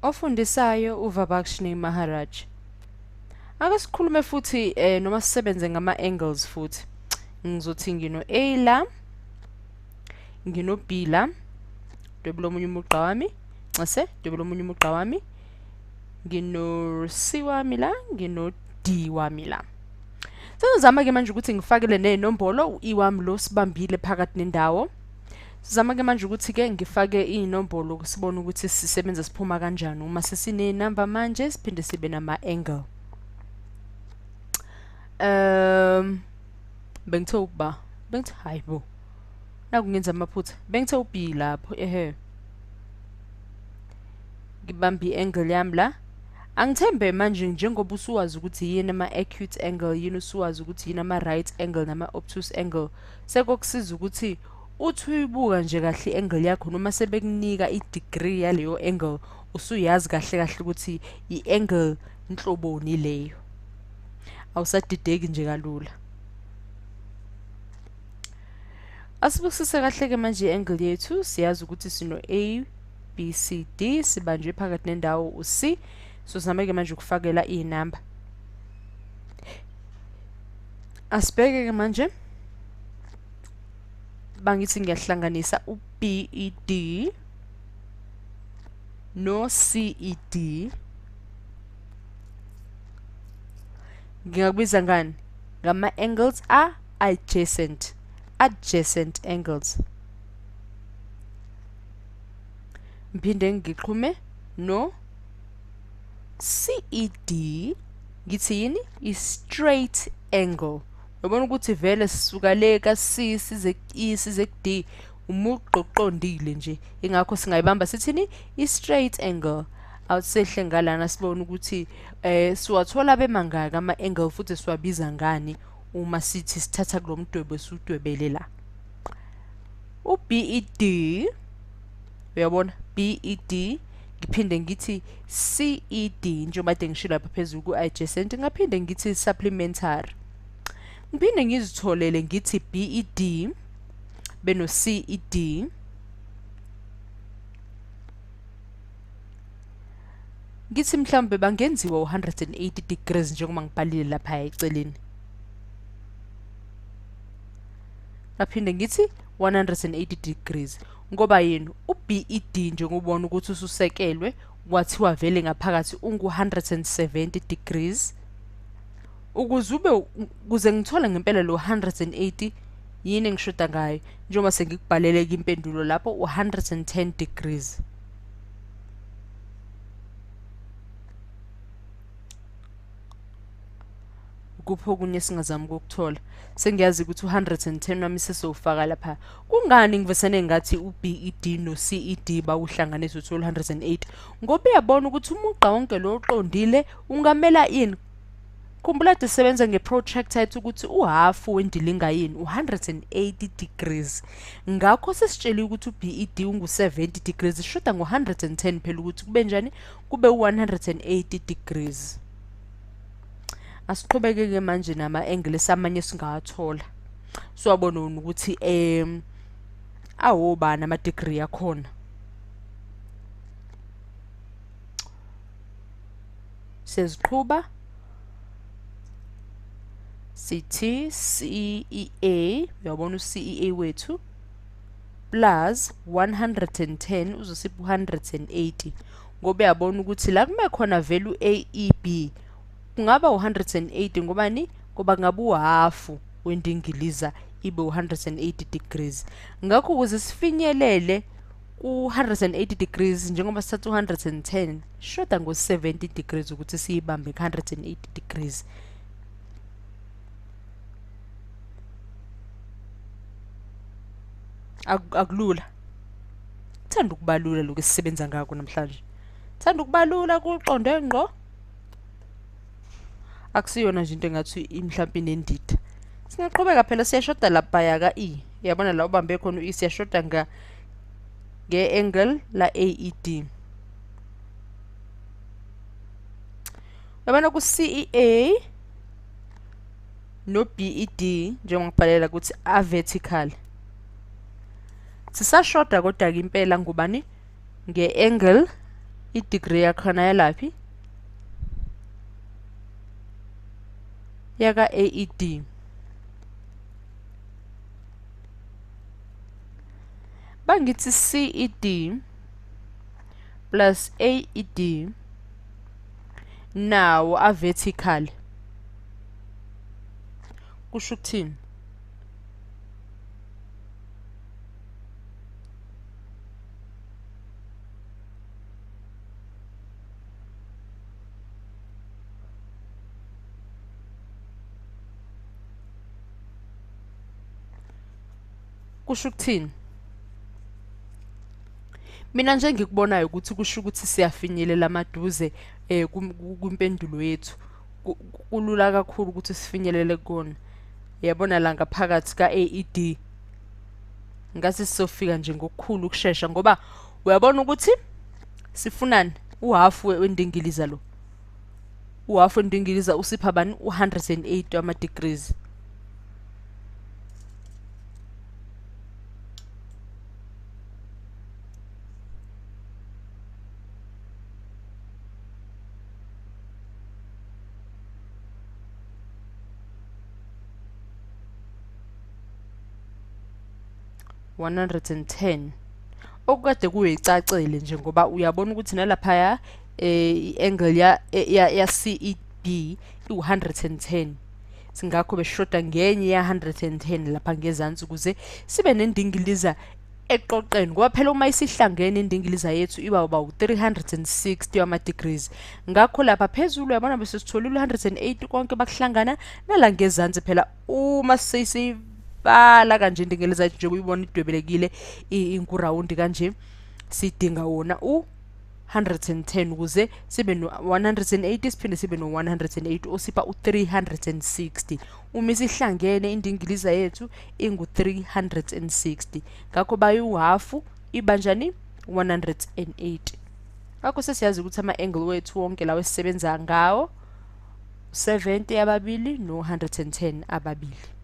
Ofundisayo uVabakshini Maharaj. Ake sikhulume futhi noma sisebenze ngama-angles futhi. Ngizothi ngino-A la, ngino-B la, dwebula omunye umugqa wami, ncase, dwebula omunye umugqa wami, ngino-C wami la, ngino-D wami la. Sengizama-ke manje ukuthi ngifakele ney'nombolo, u-E wami lo sibambile phakathi nendawo. Sizama-ke manje ukuthi-ke ngifake iy'nombolo sibone ukuthi sisebenza siphuma kanjani uma sesinenamba manje siphinde sibe nama-angle. Bengithe ukuba bengithi hayi bo nakungenza amaphutha bengithe u-B lapho ngibamba i-angle yami la. Angithembe manje njengoba usuwazi ukuthi yini ama-acute angle, yini usuwazi ukuthi yini ama-right angle nama-obtuse angle, sekokusiza ukuthi uthi uyibuka nje kahle i-angle yakho noma sebekunika i-degree yaleyo angle usuyazi kahle kahle ukuthi i-angle inhloboni leyo, awusadideki nje kalula. Asibukisise kahle-ke manje i-angle yethu, siyazi ukuthi sino-A, B, C, D, sibanjwe phakathi nendawo u-C. So sizame-ke manje ukufakela iy'namba. Asibheke-ke manje, bangithi ngiyahlanganisa u-BED no-CED. Ngingakubiza ngani? Ngama-angles a-adjacent. Adjacent angles. Mphinde ngixhume no CED, ngithi yini? I-straight angle. Uyabona ukuthi vele sisuka le ka-C size ku-E size ku-D umugqa oqondile nje, ingakho singayibamba sithini? I-straight angle. Awusehle ngalana sibone ukuthi siwathola bemangaka ama-angle futhi siwabiza ngani uma sithi sithatha kulo mdwebo esiwudwebele la. U-BED, uyabona BED, ngiphinde ngithi CED njengoba kade ngishilo lapha phezulu ku-adjacent, ngaphinde ngithi supplementary. Ngiphinde ngizitholele ngithi BED beno CED, ngithi mhlawumbe bangenziwa u-180 degrees njengoba ngibhalile lapha eceleni. Ngaphinde ngithi 180 degrees ngoba yini u-BED njengobona ukuthi ususekelwe kwathiwa vele ngaphakathi ungu-170 degrees. Ukuze ngithole ngempela lo 180 yini engishoda ngayo, njengoba sengikubhaleleka impendulo lapho 110 degrees. Kupho kunye singazami ukukuthola. Sengiyazi ukuthi 110 wami sesowufaka lapha. Kungani ngivesene ngathi u-BED no-CED bawuhlanganisa uthola 108? Ngoba uyabona ukuthi umugqa wonke lo oqondile ungamela ini? Khumbula kade sisebenza nge-protractor ethi ukuthi uhafu wendilinga yini? U-180 degrees. Ngakho sesitsheliwe ukuthi u-BED ungu-70 degrees, ishoda ngo-110 phela ukuthi kube njani? Kube u-180 degrees. Asiqhubeke-ke manje nama-angle esamanye singawathola. Siwabone ukuthi awobani ama-degree akhona. Siziqhuba sithi CEA, uyabona u-CEA wethu plus 110 uzosipha 180 ngoba uyabona ukuthi la kume khona value AEB kungaba u-180 ngobani? Ngoba ngabe uhafu wendingiliza ibe u-180 degrees. Ngakho ukuze sifinyelele ku-180 degrees njengoba sithatha u-110 shoda ngo-70 degrees ukuthi siyibambe ku-180 degrees. Akulula. Thanda ukubalula lokho esisebenza ngakho namhlanje. Thanda ukubalula kuqonde ngqo. Akusiyona nje into engathi mhlawumbe inendida. Singaqhubeka phela siyashoda lapha ka-E. Yabona la ubambe khona u-E siyashoda nge-angle la AED. Yabona ku-CEA no-BED njengoba ngibhalela ukuthi a-vertical. Sisashoda kodwa-ke impela ngubani? Nge-angle i-degree yakhona yalaphi yaka AED. Bangithi CED plus AED nawo a-vertical. Kusho ukuthini? Kusho ukuthini? Mina nje ngikubonayo ukuthi kusho ukuthi siyafinyelela maduze kwimpendulo yethu. Kulula kakhulu ukuthi sifinyelele kona. Yabona la ngaphakathi ka-AED. Ngase sizofika nje ngokukhulu ukusheshsha ngoba uyabona ukuthi sifunani uhalf wendingiliza lo. Uhalf wendingiliza usipha bani u180 ama degrees. $110 okukade kuyicacile nje ngoba uyabona ukuthi nalaphaya i-angle ya CEB i110 singakho beshoda ngenye ya110 lapha ngezansi ukuze sibe nendingiliza eqoqeni ngoba phela uma isihlangene indingiliza yethu iba u360 ama degrees. Ngakho lapha phezulu uyabona bese sitholile 180 konke bakuhlangana nala ngezansi phela uma bala kanje indingiliza nje uyibona idwebelekile inkurawundi kanje sidinga wona u110 ukuze sibe no180 siphinde sibe no180 osipha u360 uma isihlangene indingiliza yethu ingu360 ngakho bayi-half ibanjani 180. Ngakho sesiyazi ukuthi ama-angle wethu wonke lawo esisebenza ngawo 70 ababili no110 ababili.